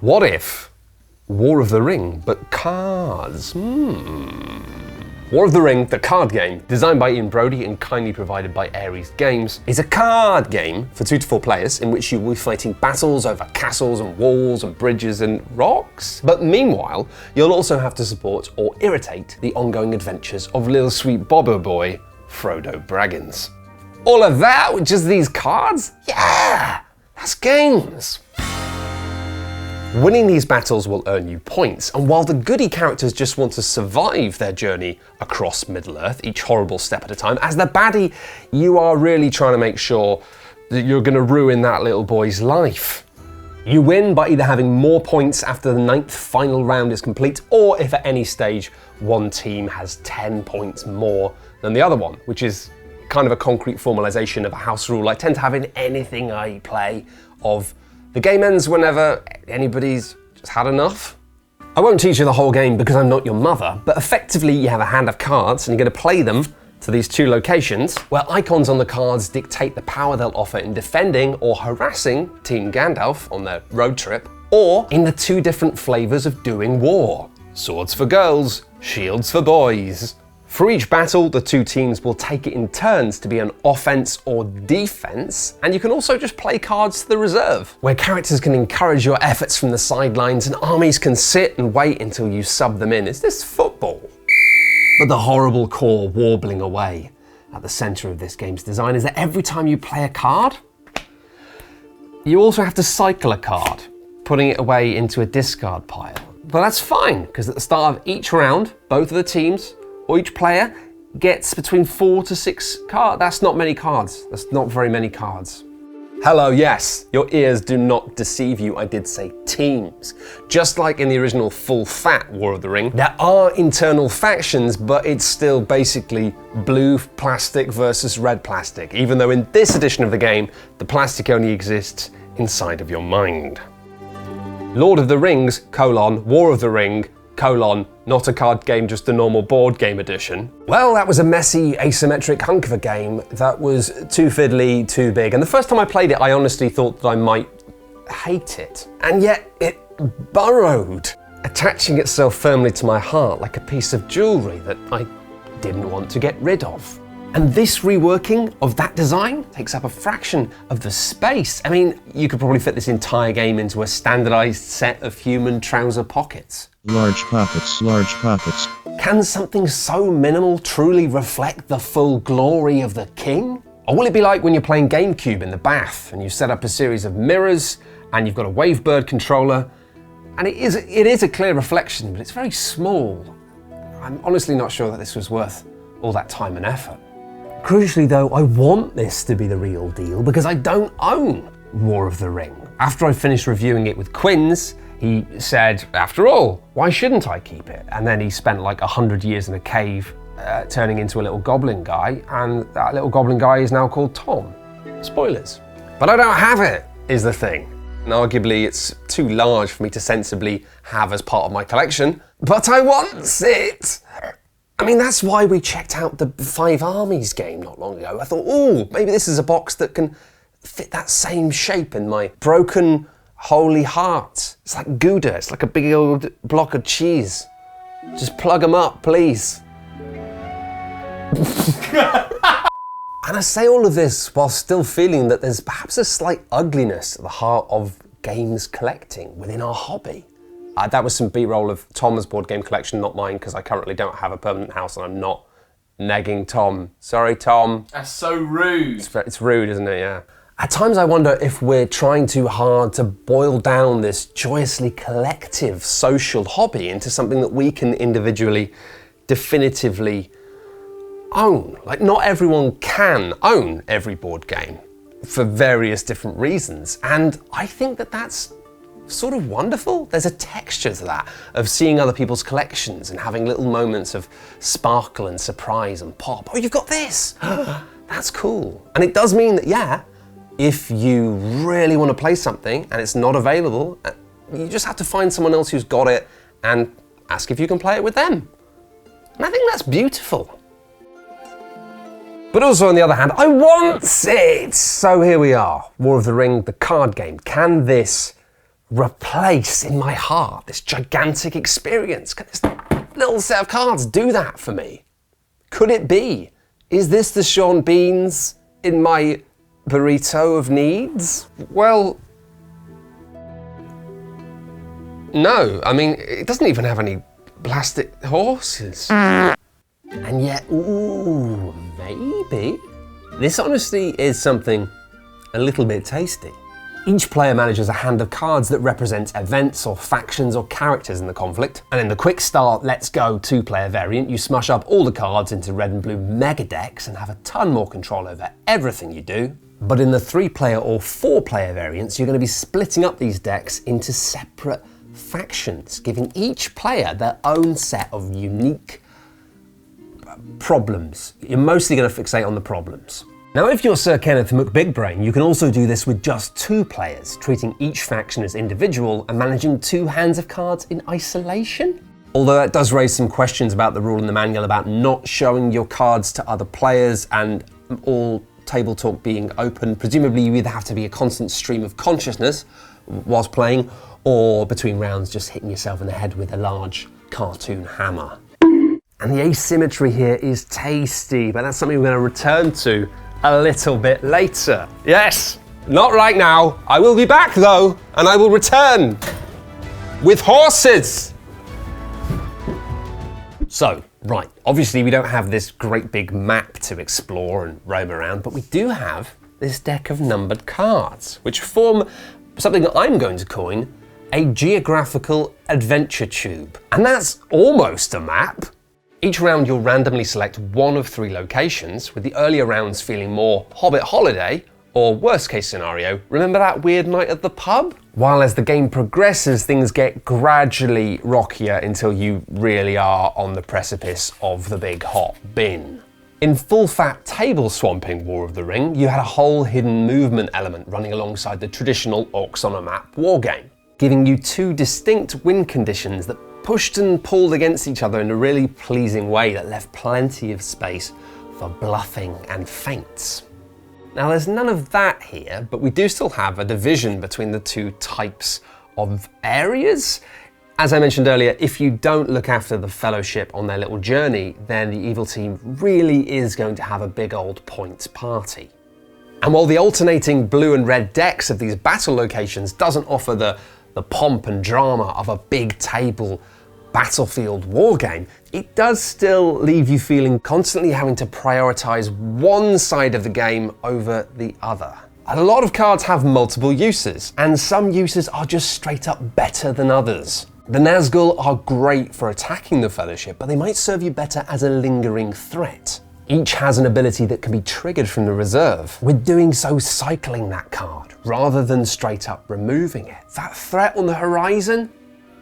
What if War of the Ring, but cards? War of the Ring, the card game, designed by Ian Brody and kindly provided by Ares Games, is a card game for 2 to 4 players in which you will be fighting battles over castles and walls and bridges and rocks. But meanwhile, you'll also have to support or irritate the ongoing adventures of little sweet Bobber boy, Frodo Baggins. All of that with just these cards? Yeah, that's games. Winning these battles will earn you points, and while the goody characters just want to survive their journey across Middle-earth, each horrible step at a time, as the baddie, you are really trying to make sure that you're going to ruin that little boy's life. You win by either having more points after the 9th final round is complete, or if at any stage one team has 10 points more than the other one, which is kind of a concrete formalization of a house rule I tend to have in anything I play of the game ends whenever anybody's just had enough. I won't teach you the whole game because I'm not your mother, but effectively you have a hand of cards and you're going to play them to these 2 locations where icons on the cards dictate the power they'll offer in defending or harassing Team Gandalf on their road trip, or in the 2 different flavors of doing war. Swords for girls, shields for boys. For each battle, the 2 teams will take it in turns to be an offense or defense, and you can also just play cards to the reserve, where characters can encourage your efforts from the sidelines and armies can sit and wait until you sub them in. Is this football? But the horrible core warbling away at the center of this game's design is that every time you play a card, you also have to cycle a card, putting it away into a discard pile. But that's fine, because at the start of each round, both of the teams or each player gets between 4 to 6 cards. That's not many cards. That's not very many cards. Hello, yes, your ears do not deceive you. I did say teams. Just like in the original full-fat War of the Ring, there are internal factions, but it's still basically blue plastic versus red plastic, even though in this edition of the game, the plastic only exists inside of your mind. Lord of the Rings, War of the Ring, not a card game, just a normal board game edition. Well, that was a messy, asymmetric hunk of a game that was too fiddly, too big. And the first time I played it, I honestly thought that I might hate it. And yet it burrowed, attaching itself firmly to my heart like a piece of jewelry that I didn't want to get rid of. And this reworking of that design takes up a fraction of the space. I mean, you could probably fit this entire game into a standardized set of human trouser pockets. Large pockets, large pockets. Can something so minimal truly reflect the full glory of the king? Or will it be like when you're playing GameCube in the bath and you set up a series of mirrors and you've got a Wavebird controller, and it is a clear reflection, but it's very small. I'm honestly not sure that this was worth all that time and effort. Crucially though, I want this to be the real deal because I don't own War of the Ring. After I finished reviewing it with Quinns, he said, after all, why shouldn't I keep it? And then he spent like 100 years in a cave turning into a little goblin guy, and that little goblin guy is now called Tom. Spoilers. But I don't have it, is the thing. And arguably it's too large for me to sensibly have as part of my collection, but I want it! I mean, that's why we checked out the 5 Armies game not long ago. I thought, oh, maybe this is a box that can fit that same shape in my broken, holy heart. It's like Gouda, it's like a big old block of cheese. Just plug them up, please. And I say all of this while still feeling that there's perhaps a slight ugliness at the heart of games collecting within our hobby. That was some B-roll of Tom's board game collection, not mine, because I currently don't have a permanent house and I'm not negging Tom. Sorry, Tom. That's so rude. It's rude, isn't it? Yeah. At times I wonder if we're trying too hard to boil down this joyously collective social hobby into something that we can individually, definitively own. Like, not everyone can own every board game for various different reasons. And I think that that's sort of wonderful. There's a texture to that, of seeing other people's collections and having little moments of sparkle and surprise and pop. Oh, you've got this! That's cool. And it does mean that, yeah, if you really want to play something and it's not available, you just have to find someone else who's got it and ask if you can play it with them. And I think that's beautiful. But also, on the other hand, I want it! So here we are, War of the Ring, the card game. Can this replace in my heart this gigantic experience? Can this little set of cards do that for me? Could it be? Is this the Sean Beans in my burrito of needs? Well, no. I mean, it doesn't even have any plastic horses. And yet, ooh, maybe. This honestly is something a little bit tasty. Each player manages a hand of cards that represent events or factions or characters in the conflict. And in the quick start, let's go 2-player variant, you smush up all the cards into red and blue mega decks and have a ton more control over everything you do. But in the 3-player or 4-player variants, you're going to be splitting up these decks into separate factions, giving each player their own set of unique problems. You're mostly going to fixate on the problems. Now, if you're Sir Kenneth McBigbrain, you can also do this with just 2 players, treating each faction as individual and managing 2 hands of cards in isolation. Although that does raise some questions about the rule in the manual about not showing your cards to other players and all table talk being open. Presumably you either have to be a constant stream of consciousness whilst playing, or between rounds just hitting yourself in the head with a large cartoon hammer. And the asymmetry here is tasty, but that's something we're going to return to a little bit later. Yes, not right now. I will be back though, and I will return with horses. So, right, obviously we don't have this great big map to explore and roam around, but we do have this deck of numbered cards, which form something that I'm going to coin a geographical adventure tube. And that's almost a map. Each round you'll randomly select one of 3 locations, with the earlier rounds feeling more Hobbit holiday, or worst case scenario, remember that weird night at the pub? While as the game progresses, things get gradually rockier until you really are on the precipice of the big hot bin. In full-fat table swamping War of the Ring, you had a whole hidden movement element running alongside the traditional Orcs on a Map wargame, giving you 2 distinct win conditions that pushed and pulled against each other in a really pleasing way that left plenty of space for bluffing and feints. Now there's none of that here, but we do still have a division between the 2 types of areas. As I mentioned earlier, if you don't look after the Fellowship on their little journey, then the evil team really is going to have a big old points party. And while the alternating blue and red decks of these battle locations doesn't offer the pomp and drama of a big table battlefield wargame, it does still leave you feeling constantly having to prioritize one side of the game over the other. A lot of cards have multiple uses, and some uses are just straight up better than others. The Nazgul are great for attacking the Fellowship, but they might serve you better as a lingering threat. Each has an ability that can be triggered from the reserve, with doing so cycling that card, rather than straight up removing it. That threat on the horizon,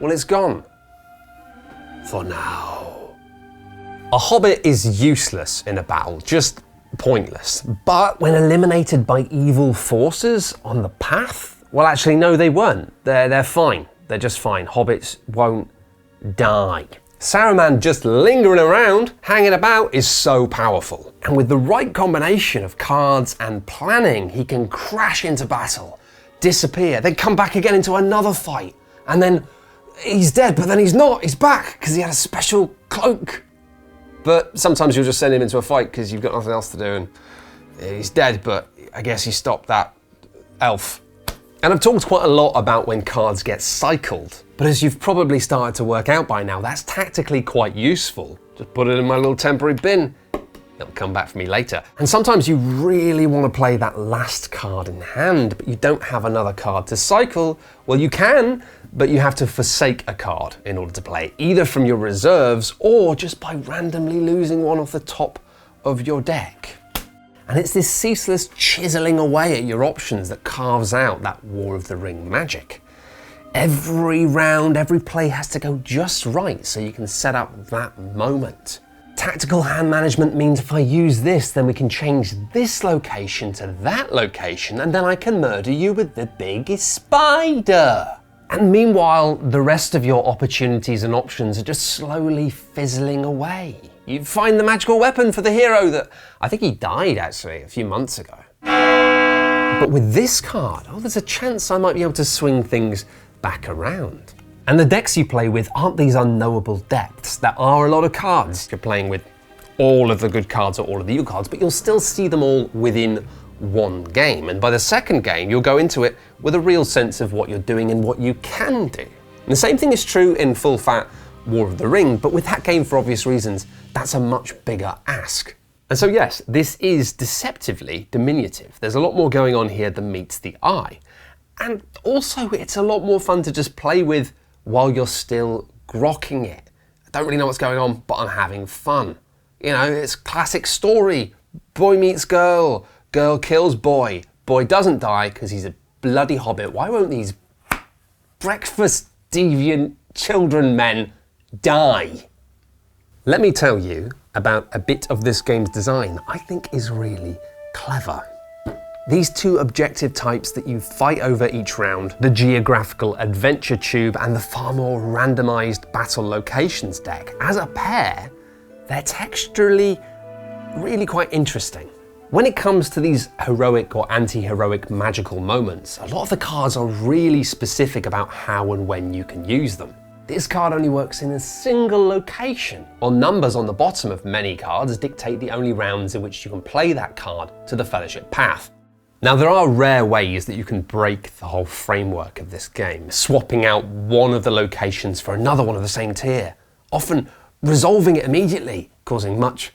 well, it's gone. For now. A Hobbit is useless in a battle, just pointless. But when eliminated by evil forces on the path, well, actually, no, they weren't. They're fine. They're just fine. Hobbits won't die. Saruman just lingering around, hanging about, is so powerful. And with the right combination of cards and planning, he can crash into battle, disappear, then come back again into another fight, and then he's dead, but then he's not. He's back because he had a special cloak. But sometimes you'll just send him into a fight because you've got nothing else to do, and he's dead, but I guess he stopped that elf. And I've talked quite a lot about when cards get cycled, but as you've probably started to work out by now, that's tactically quite useful. Just put it in my little temporary bin. It'll come back for me later. And sometimes you really want to play that last card in hand, but you don't have another card to cycle. Well, you can, but you have to forsake a card in order to play, either from your reserves or just by randomly losing one off the top of your deck. And it's this ceaseless chiseling away at your options that carves out that War of the Ring magic. Every round, every play has to go just right so you can set up that moment. Tactical hand management means if I use this, then we can change this location to that location, and then I can murder you with the biggest spider. And meanwhile, the rest of your opportunities and options are just slowly fizzling away. You find the magical weapon for the hero that, I think he died actually a few months ago. But with this card, there's a chance I might be able to swing things back around. And the decks you play with aren't these unknowable depths. There are a lot of cards. You're playing with all of the good cards or all of the evil cards, but you'll still see them all within one game. And by the second game, you'll go into it with a real sense of what you're doing and what you can do. And the same thing is true in full fat War of the Ring, but with that game, for obvious reasons, that's a much bigger ask. And so yes, this is deceptively diminutive. There's a lot more going on here than meets the eye. And also, it's a lot more fun to just play with while you're still grokking it. I don't really know what's going on, but I'm having fun. You know, it's classic story. Boy meets girl, girl kills boy. Boy doesn't die because he's a bloody hobbit. Why won't these breakfast deviant children men die? Let me tell you about a bit of this game's design I think is really clever. These two objective types that you fight over each round, the geographical adventure tube and the far more randomized battle locations deck, as a pair, they're texturally really quite interesting. When it comes to these heroic or anti-heroic magical moments, a lot of the cards are really specific about how and when you can use them. This card only works in a single location, or numbers on the bottom of many cards dictate the only rounds in which you can play that card to the Fellowship path. Now, there are rare ways that you can break the whole framework of this game, swapping out one of the locations for another one of the same tier, often resolving it immediately, causing much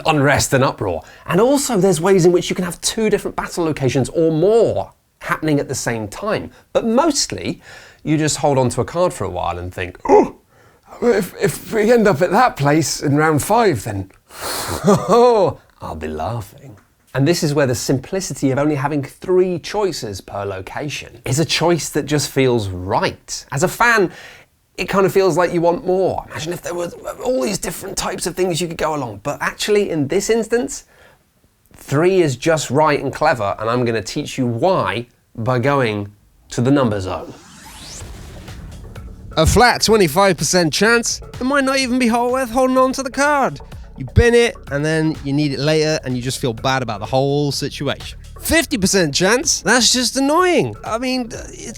unrest and uproar. And also there's ways in which you can have two different battle locations or more happening at the same time. But mostly, you just hold on to a card for a while and think, oh, if we end up at that place in round 5, then I'll be laughing. And this is where the simplicity of only having 3 choices per location is a choice that just feels right. As a fan, it kind of feels like you want more. Imagine if there were all these different types of things you could go along. But actually, in this instance, 3 is just right and clever, and I'm going to teach you why by going to the number zone. A flat 25% chance, it might not even be worth holding on to the card. You bin it, and then you need it later, and you just feel bad about the whole situation. 50% chance, that's just annoying. I mean,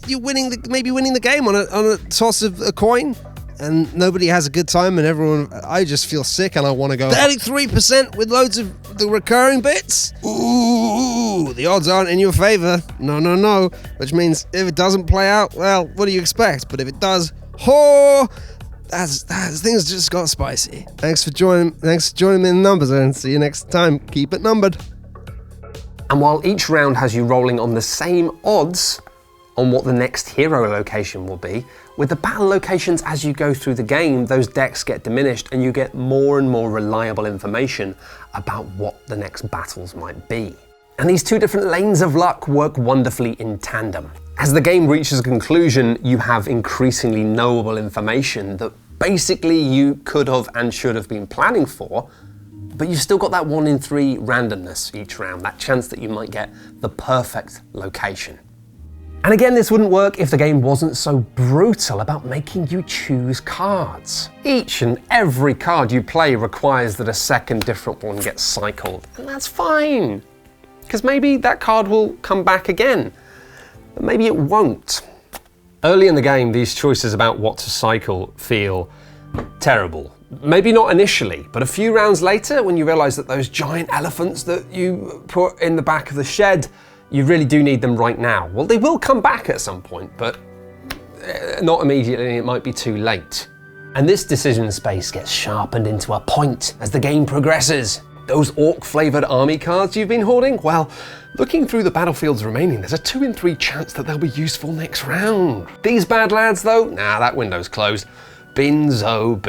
you're maybe winning the game on a toss of a coin, and nobody has a good time, and I just feel sick and I want to go. 33% with loads of the recurring bits? Ooh, the odds aren't in your favor. No. Which means if it doesn't play out, well, what do you expect? But if it does, things just got spicy. Thanks for joining me in the numbers, and see you next time. Keep it numbered. And while each round has you rolling on the same odds on what the next hero location will be, with the battle locations as you go through the game, those decks get diminished and you get more and more reliable information about what the next battles might be. And these 2 different lanes of luck work wonderfully in tandem. As the game reaches a conclusion, you have increasingly knowable information that basically you could have and should have been planning for, but you've still got that 1 in 3 randomness each round, that chance that you might get the perfect location. And again, this wouldn't work if the game wasn't so brutal about making you choose cards. Each and every card you play requires that a second different one gets cycled, and that's fine, because maybe that card will come back again, but maybe it won't. Early in the game, these choices about what to cycle feel terrible. Maybe not initially, but a few rounds later, when you realise that those giant elephants that you put in the back of the shed, you really do need them right now. Well, they will come back at some point, but not immediately, it might be too late. And this decision space gets sharpened into a point as the game progresses. Those orc-flavoured army cards you've been hoarding? Well, looking through the battlefields remaining, there's a 2 in 3 chance that they'll be useful next round. These bad lads, though? Nah, that window's closed. Binzo,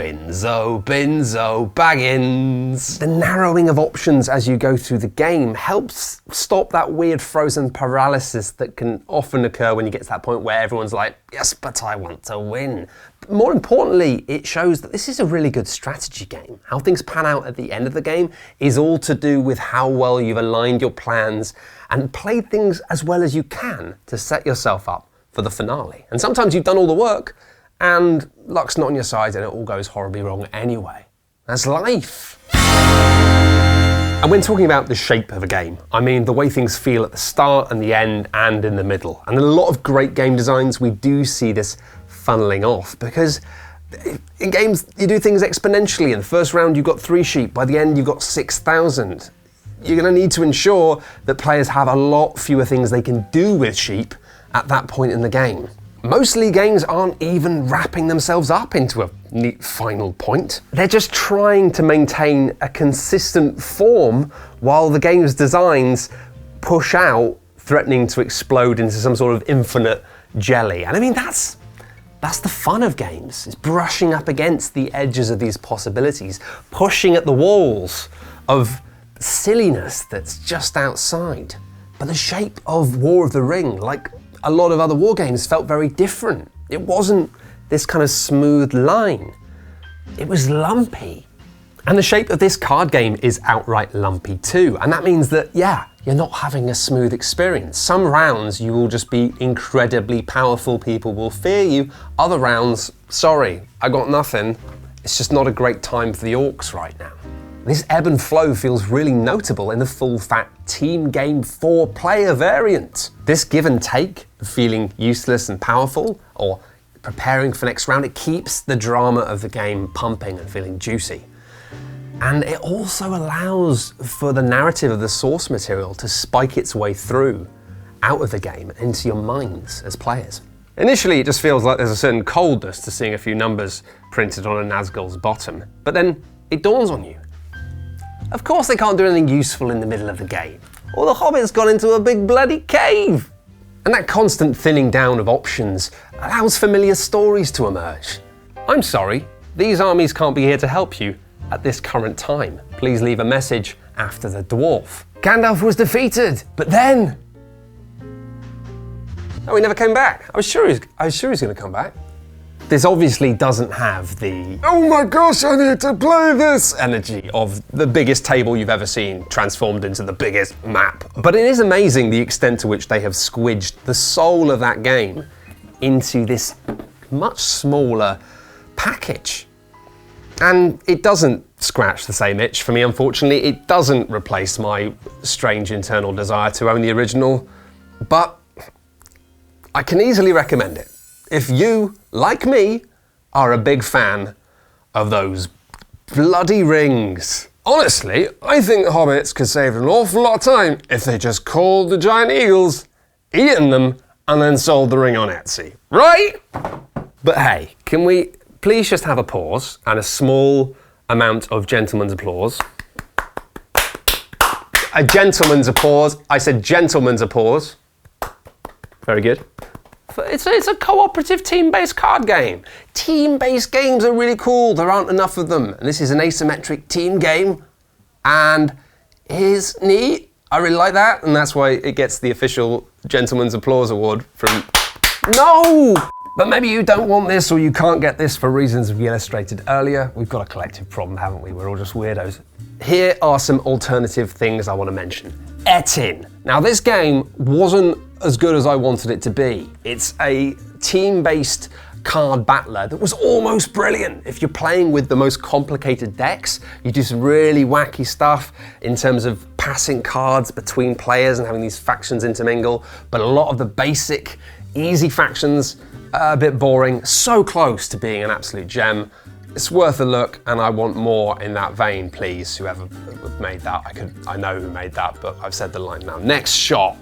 Baggins. The narrowing of options as you go through the game helps stop that weird frozen paralysis that can often occur when you get to that point where everyone's like, yes, but I want to win. But more importantly, it shows that this is a really good strategy game. How things pan out at the end of the game is all to do with how well you've aligned your plans and played things as well as you can to set yourself up for the finale. And sometimes you've done all the work, and luck's not on your side and it all goes horribly wrong anyway. That's life. And when talking about the shape of a game, I mean the way things feel at the start and the end and in the middle. And in a lot of great game designs, we do see this funneling off, because in games, you do things exponentially. In the first round, you've got 3 sheep. By the end, you've got 6,000. You're going to need to ensure that players have a lot fewer things they can do with sheep at that point in the game. Mostly games aren't even wrapping themselves up into a neat final point. They're just trying to maintain a consistent form while the game's designs push out, threatening to explode into some sort of infinite jelly. And I mean, that's the fun of games, is brushing up against the edges of these possibilities, pushing at the walls of silliness that's just outside. But the shape of War of the Ring, like a lot of other war games, felt very different. It wasn't this kind of smooth line. It was lumpy. And the shape of this card game is outright lumpy too. And that means that, yeah, you're not having a smooth experience. Some rounds you will just be incredibly powerful, people will fear you. Other rounds, sorry, I got nothing. It's just not a great time for the orcs right now. This ebb and flow feels really notable in the full-fat team game 4-player variant. This give and take, feeling useless and powerful, or preparing for next round, it keeps the drama of the game pumping and feeling juicy. And it also allows for the narrative of the source material to spike its way through, out of the game, into your minds as players. Initially, it just feels like there's a certain coldness to seeing a few numbers printed on a Nazgul's bottom, but then it dawns on you. Of course they can't do anything useful in the middle of the game. Or the Hobbit's gone into a big bloody cave. And that constant thinning down of options allows familiar stories to emerge. I'm sorry, these armies can't be here to help you at this current time. Please leave a message after the dwarf. Gandalf was defeated, but then... Oh, he never came back. I was sure he was going to come back. This obviously doesn't have the, oh my gosh, I need to play this energy of the biggest table you've ever seen transformed into the biggest map. But it is amazing the extent to which they have squidged the soul of that game into this much smaller package. And it doesn't scratch the same itch for me, unfortunately. It doesn't replace my strange internal desire to own the original, but I can easily recommend it. If you, like me, are a big fan of those bloody rings. Honestly, I think the Hobbits could save an awful lot of time if they just called the giant eagles, eaten them, and then sold the ring on Etsy. Right? But hey, can we please just have a pause and a small amount of gentleman's applause? A gentleman's applause. I said gentleman's applause. Very good. It's a cooperative team-based card game. Team-based games are really cool. There aren't enough of them. And this is an asymmetric team game. And it's neat. I really like that. And that's why it gets the official Gentleman's Applause Award from... No! But maybe you don't want this, or you can't get this for reasons we illustrated earlier. We've got a collective problem, haven't we? We're all just weirdos. Here are some alternative things I want to mention. Etin. Now, this game wasn't as good as I wanted it to be. It's a team-based card battler that was almost brilliant. If you're playing with the most complicated decks, you do some really wacky stuff in terms of passing cards between players and having these factions intermingle, but a lot of the basic, easy factions are a bit boring, so close to being an absolute gem. It's worth a look, and I want more in that vein, please. Whoever made that, I know who made that, but I've said the line now. Next shot.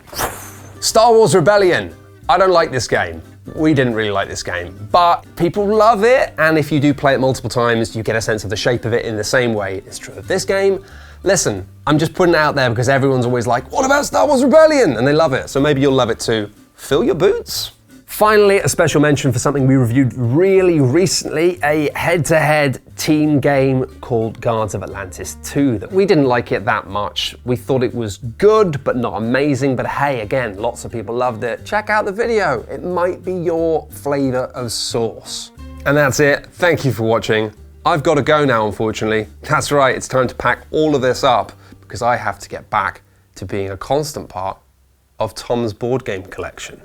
Star Wars Rebellion. I don't like this game. We didn't really like this game, but people love it, and if you do play it multiple times, you get a sense of the shape of it in the same way it's true of this game. Listen, I'm just putting it out there because everyone's always like, what about Star Wars Rebellion? And they love it, so maybe you'll love it too. Fill your boots. Finally, a special mention for something we reviewed really recently, a head-to-head team game called Guards of Atlantis 2. We didn't like it that much. We thought it was good, but not amazing. But hey, again, lots of people loved it. Check out the video. It might be your flavor of sauce. And that's it. Thank you for watching. I've got to go now, unfortunately. That's right, it's time to pack all of this up because I have to get back to being a constant part of Tom's board game collection.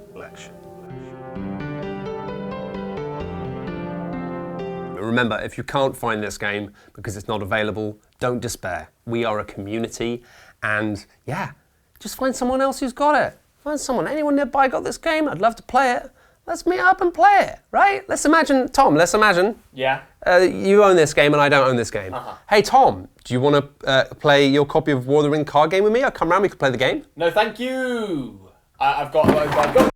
And remember, if you can't find this game because it's not available, don't despair. We are a community, and yeah, just find someone else who's got it. Find someone, anyone nearby got this game, I'd love to play it. Let's meet up and play it, right? Let's imagine, Tom, Yeah. You own this game and I don't own this game. Hey, Tom, do you want to play your copy of War of the Ring card game with me? I'll come around, we can play the game. No, thank you. I've got.